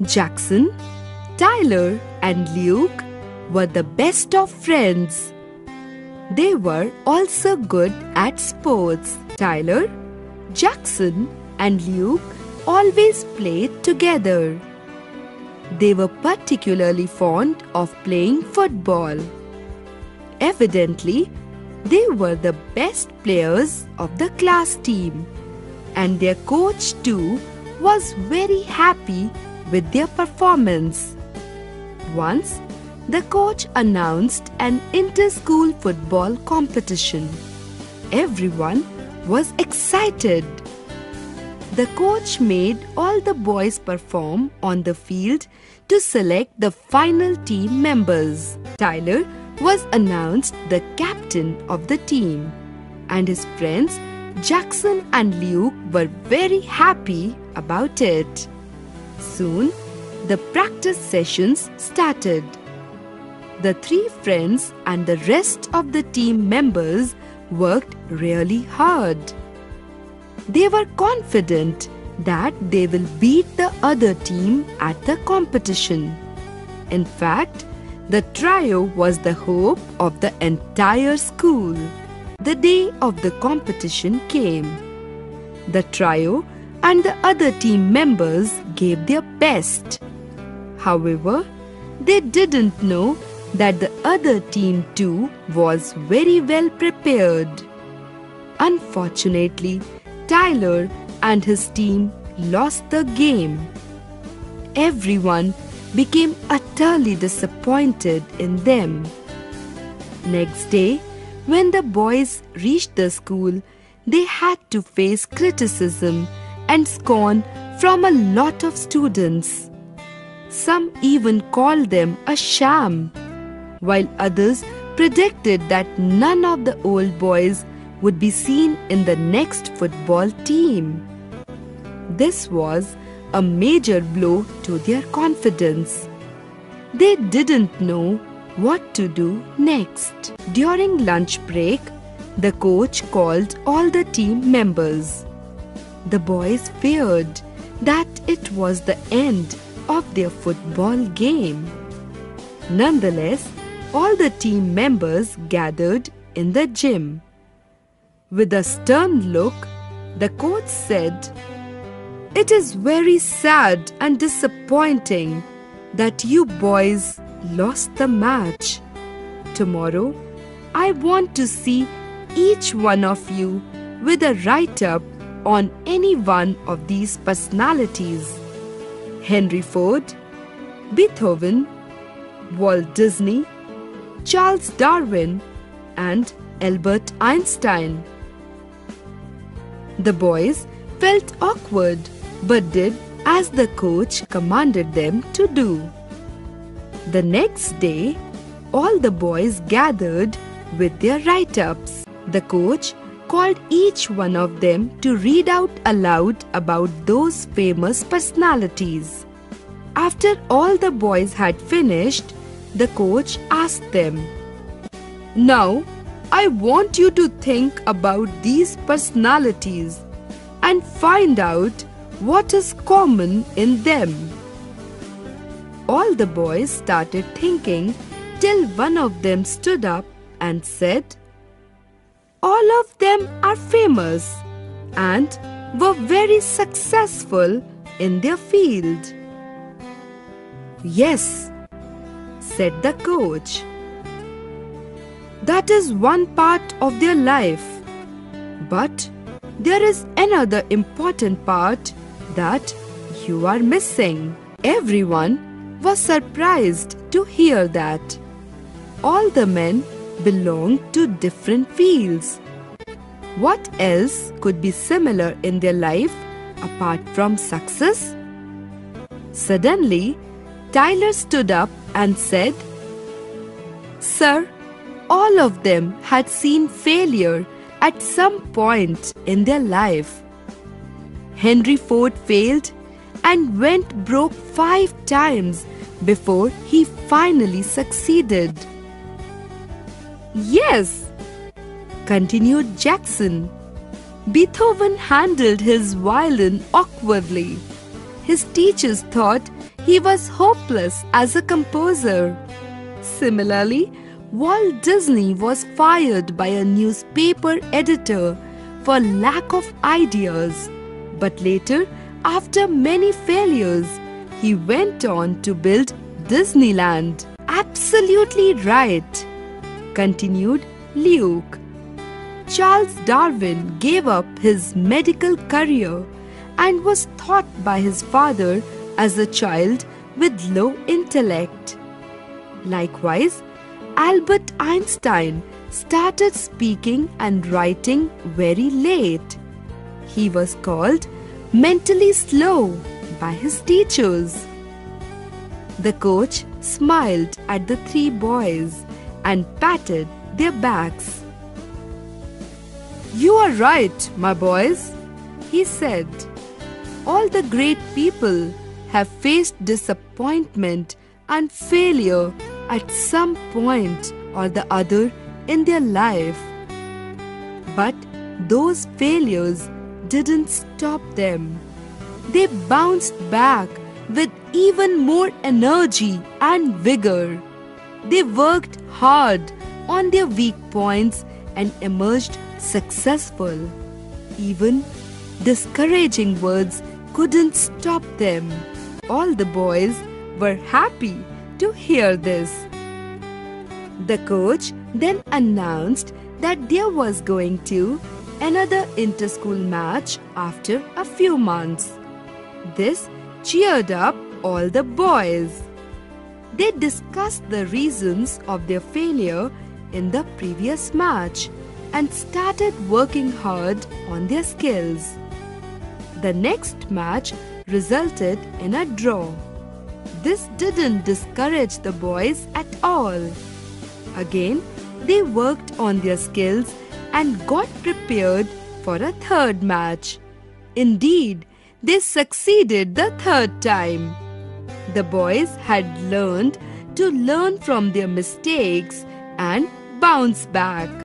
Jackson, Tyler, and Luke were the best of friends. They were also good at sports. Tyler, Jackson, and Luke always played together. They were particularly fond of playing football. Evidently, they were the best players of the class team, and their coach too was very happy with their performance. Once, the coach announced an inter-school football competition. Everyone was excited. The coach made all the boys perform on the field to select the final team members. Tyler was announced the captain of the team, and his friends Jackson and Luke were very happy about it. Soon, the practice sessions started. The three friends and the rest of the team members worked really hard. They were confident that they will beat the other team at the competition. In fact, the trio was the hope of the entire school. The day of the competition came. The trio and the other team members gave their best. However, they didn't know that the other team too was very well prepared. Unfortunately, Tyler and his team lost the game. Everyone became utterly disappointed in them. Next day, when the boys reached the school, they had to face criticism and scorn from a lot of students. Some even called them a sham, while others predicted that none of the old boys would be seen in the next football team. This was a major blow to their confidence. They didn't know what to do next. During lunch break, the coach called all the team members. The boys feared that it was the end of their football game. Nonetheless, all the team members gathered in the gym. With a stern look, the coach said, "It is very sad and disappointing that you boys lost the match. Tomorrow, I want to see each one of you with a write-up on any one of these personalities: Henry Ford, Beethoven, Walt Disney, Charles Darwin, and Albert Einstein." The boys felt awkward but did as the coach commanded them to do. The next day, all the boys gathered with their write-ups. The coach called each one of them to read out aloud about those famous personalities. After all the boys had finished, the coach asked them, "Now, I want you to think about these personalities and find out what is common in them." All the boys started thinking till one of them stood up and said, "All of them are famous and were very successful in their field." "Yes," said the coach, "that is one part of their life. But there is another important part that you are missing." Everyone was surprised to hear that. All the men belonged to different fields. What else could be similar in their life apart from success? Suddenly, Tyler stood up and said, "Sir, all of them had seen failure at some point in their life. Henry Ford failed and went broke 5 times before he finally succeeded." "Yes," continued Jackson, "Beethoven handled his violin awkwardly. His teachers thought he was hopeless as a composer. Similarly, Walt Disney was fired by a newspaper editor for lack of ideas. But later, after many failures, he went on to build Disneyland. Absolutely right, continued Luke. Charles Darwin gave up his medical career and was taught by his father as a child with low intellect. Likewise, Albert Einstein started speaking and writing very late. He was called mentally slow by his teachers. The coach smiled at the three boys and patted their backs. "You are right, my boys," he said. "All the great people have faced disappointment and failure at some point or the other in their life. But those failures didn't stop them. They bounced back with even more energy and vigor. They worked hard on their weak points and emerged successful. Even discouraging words couldn't stop them." All the boys were happy to hear this. The coach then announced that there was going to another inter-school match after a few months. This cheered up all the boys. They discussed the reasons of their failure in the previous match and started working hard on their skills. The next match resulted in a draw. This didn't discourage the boys at all. Again, they worked on their skills and got prepared for a third match. Indeed, they succeeded the third time. The boys had learned to learn from their mistakes and bounce back.